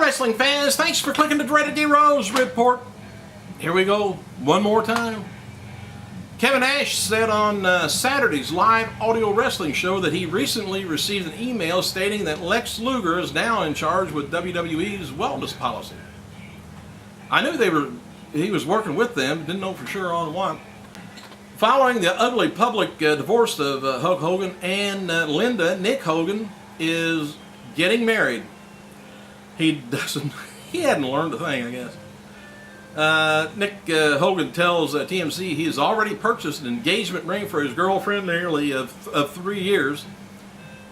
wrestling fans, thanks for clicking the dreaded D-Rose report. Here we go, one more time. Kevin Nash said on Saturday's live audio wrestling show that he recently received an email stating that Lex Luger is now in charge with WWE's wellness policy. I knew he was working with them, didn't know for sure on what. Following the ugly public divorce of Hulk Hogan and Linda, Nick Hogan is getting married. He hadn't learned a thing, I guess. Nick Hogan tells TMZ he has already purchased an engagement ring for his girlfriend nearly of 3 years.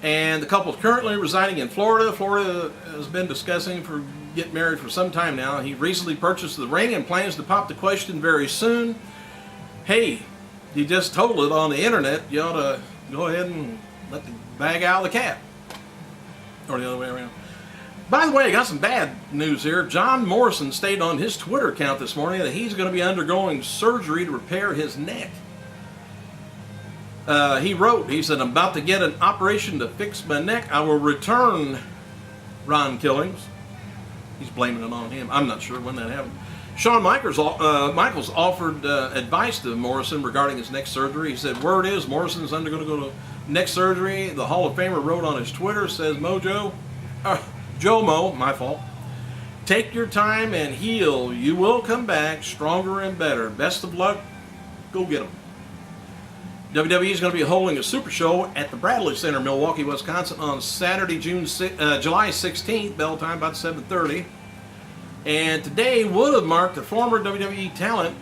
And the couple is currently residing in Florida. Florida has been discussing for getting married for some time now. He recently purchased the ring and plans to pop the question very soon. Hey, you just told it on the internet. You ought to go ahead and let the bag out of the cat. Or the other way around. By the way, I got some bad news here. John Morrison stated on his Twitter account this morning that he's going to be undergoing surgery to repair his neck. He said, I'm about to get an operation to fix my neck. I will return, Ron Killings. He's blaming it on him. I'm not sure when that happened. Shawn Michaels offered advice to Morrison regarding his neck surgery. He said, word is Morrison's going to go to neck surgery. The Hall of Famer wrote on his Twitter, says Jomo, my fault. Take your time and heal. You will come back stronger and better. Best of luck. Go get them. WWE is going to be holding a super show at the Bradley Center, Milwaukee, Wisconsin on Saturday, July 16th, bell time about 7:30. And today would have marked the former WWE talent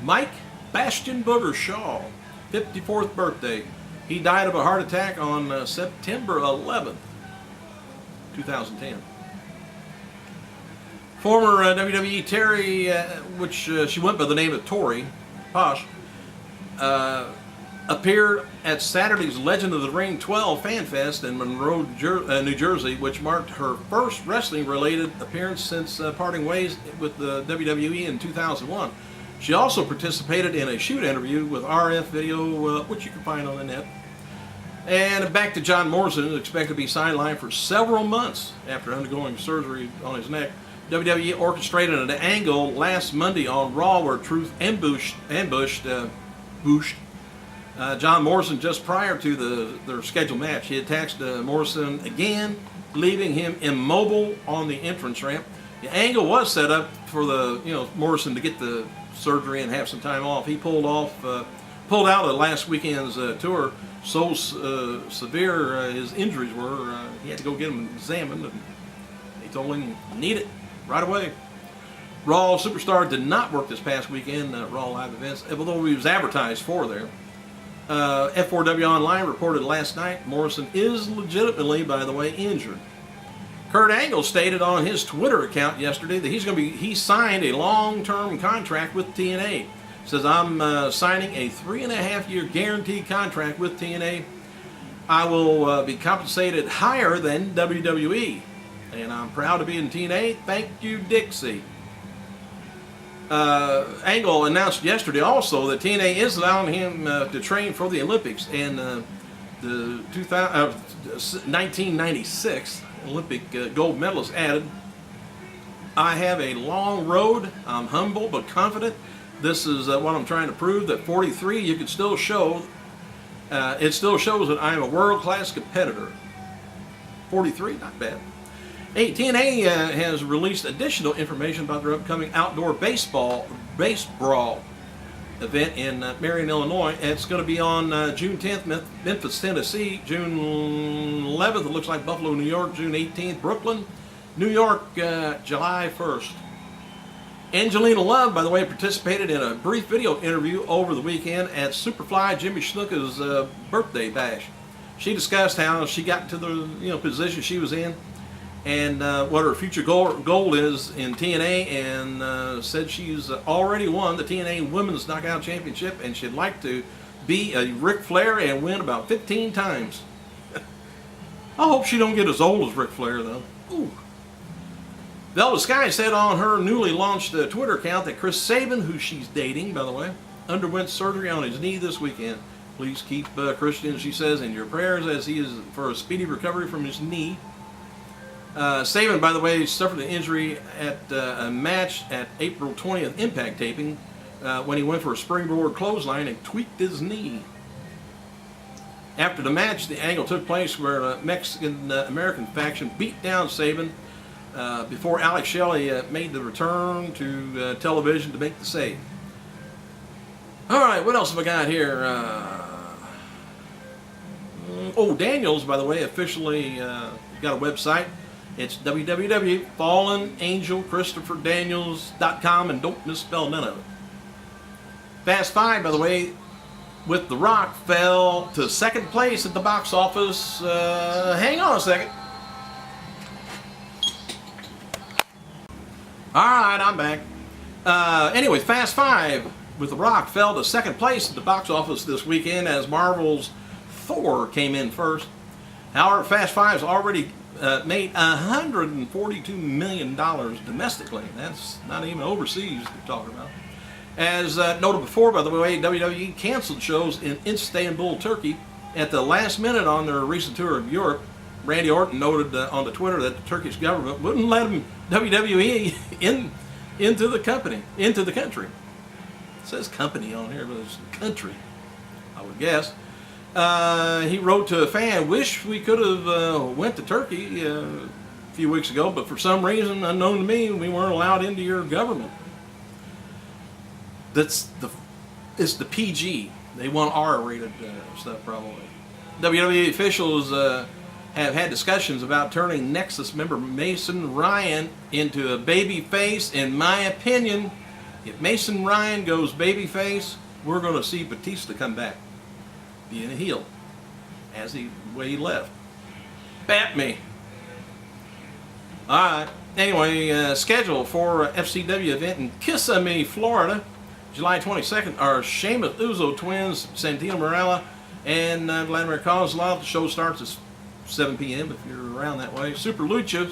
Mike Bastion Booger Shaw, 54th birthday. He died of a heart attack on September 11th. 2010. Former WWE Terry, which she went by the name of Tori Posh, appeared at Saturday's Legend of the Ring 12 Fan Fest in Monroe, New Jersey, which marked her first wrestling-related appearance since parting ways with the WWE in 2001. She also participated in a shoot interview with RF Video, which you can find on the net. And back to John Morrison, who is expected to be sidelined for several months after undergoing surgery on his neck. WWE orchestrated an angle last Monday on Raw where Truth ambushed John Morrison just prior to their scheduled match. He attacks Morrison again, leaving him immobile on the entrance ramp. The angle was set up for Morrison to get the surgery and have some time off. He pulled out of last weekend's tour. So severe his injuries were, he had to go get them examined, and they told him need it right away. Raw Superstar did not work this past weekend, Raw live events, although he was advertised for there. F4W Online reported last night Morrison is legitimately, by the way, injured. Kurt Angle stated on his Twitter account yesterday that he signed a long-term contract with TNA. Says, I'm signing a 3.5-year guaranteed contract with TNA. I will be compensated higher than WWE. And I'm proud to be in TNA. Thank you, Dixie. Angle announced yesterday also that TNA is allowing him to train for the Olympics. And the 1996 Olympic gold medalist added, I have a long road. I'm humble but confident. This is what I'm trying to prove, that 43, you can still show, it still shows that I am a world-class competitor. 43, not bad. TNA has released additional information about their upcoming outdoor base brawl event in Marion, Illinois. It's going to be on June 10th, Memphis, Tennessee. June 11th, it looks like Buffalo, New York. June 18th, Brooklyn, New York, July 1st. Angelina Love, by the way, participated in a brief video interview over the weekend at Superfly Jimmy Snuka's birthday bash. She discussed how she got to the position she was in, and what her future goal is in TNA, and said she's already won the TNA Women's Knockout Championship, and she'd like to be a Ric Flair and win about 15 times. I hope she don't get as old as Ric Flair, though. Ooh. Velvet Sky said on her newly launched Twitter account that Chris Sabin, who she's dating, by the way, underwent surgery on his knee this weekend. Please keep Christian, she says, in your prayers as he is for a speedy recovery from his knee. Sabin, by the way, suffered an injury at a match at April 20th Impact taping when he went for a springboard clothesline and tweaked his knee. After the match, the angle took place where a Mexican-American faction beat down Sabin before Alex Shelley made the return to television to make the save. All right, what else have I got here? Oh, Daniels, by the way, officially got a website. It's www.fallenangelchristopher.daniels.com, and don't misspell none of it. Fast Five, by the way, with The Rock, fell to second place at the box office. Hang on a second. All right, I'm back. Anyway, Fast Five with The Rock fell to second place at the box office this weekend as Marvel's Thor came in first. However, Fast Five's already made $142 million domestically. That's not even overseas they're talking about. As noted before, by the way, WWE canceled shows in Istanbul, Turkey at the last minute on their recent tour of Europe. Randy Orton noted on the Twitter that the Turkish government wouldn't let him WWE into the country. It says company on here, but it's country, I would guess. He wrote to a fan, "Wish we could have went to Turkey a few weeks ago, but for some reason unknown to me, we weren't allowed into your government." It's the PG. They want R-rated stuff probably. WWE officials have had discussions about turning Nexus member Mason Ryan into a babyface. In my opinion, if Mason Ryan goes babyface, we're going to see Batista come back being a heel, as the way he left. Bat me. Alright, anyway, schedule for FCW event in Kissimmee, Florida, July 22nd, are Sheamus Uso twins, Santino Marella, and Vladimir Kozlov. The show starts at 7 p.m. if you're around that way. Super Luchas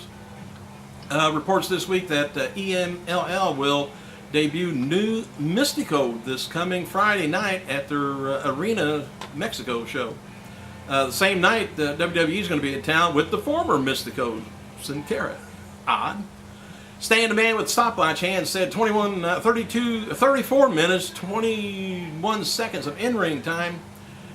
reports this week that EMLL will debut new Mystico this coming Friday night at their Arena, Mexico show. The same night, WWE is going to be in town with the former Mystico, Sin Cara. Odd. Stan the Man with stopwatch hands said 34 minutes, 21 seconds of in-ring time,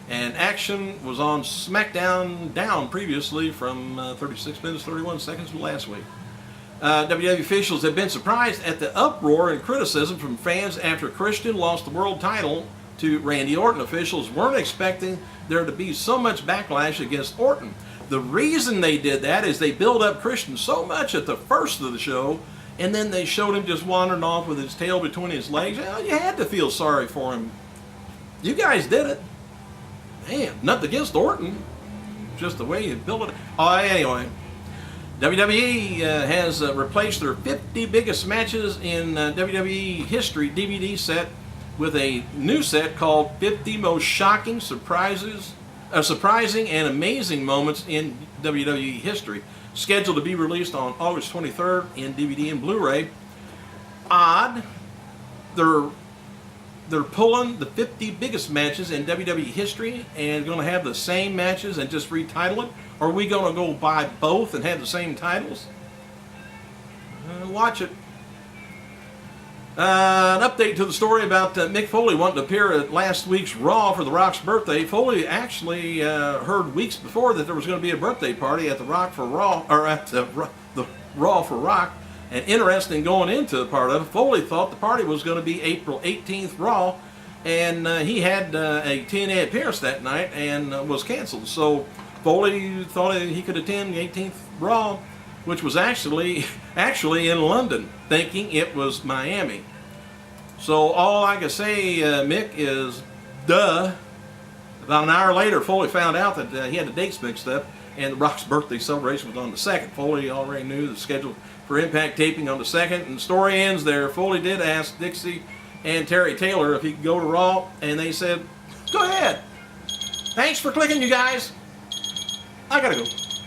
and action was on SmackDown down previously from 36 minutes, 31 seconds from last week. WWE officials have been surprised at the uproar and criticism from fans after Christian lost the world title to Randy Orton. Officials weren't expecting there to be so much backlash against Orton. The reason they did that is they built up Christian so much at the first of the show, and then they showed him just wandering off with his tail between his legs. Well, you had to feel sorry for him. You guys did it. Man, nothing against Orton. Just the way you built it. Oh, anyway. WWE has replaced their 50 biggest matches in WWE history DVD set with a new set called 50 Most Shocking Surprising and Amazing Moments in WWE History, scheduled to be released on August 23rd in DVD and Blu-ray. Odd. They're pulling the 50 biggest matches in WWE history and going to have the same matches and just retitle it? Or are we going to go buy both and have the same titles? Watch it. An update to the story about Mick Foley wanting to appear at last week's Raw for The Rock's birthday. Foley actually heard weeks before that there was going to be a birthday party at the Raw for Rock. And interesting going into the part of it, Foley thought the party was going to be April 18th Raw, and he had a TNA appearance that night and was canceled. So Foley thought he could attend the 18th Raw, which was actually in London, thinking it was Miami. So all I can say, Mick, is duh. About an hour later, Foley found out that he had the dates mixed up, and The Rock's birthday celebration was on the 2nd. Foley already knew the schedule for Impact taping on the 2nd, and the story ends there. Foley did ask Dixie and Terry Taylor if he could go to Raw, and they said, go ahead. Thanks for clicking, you guys. I gotta go.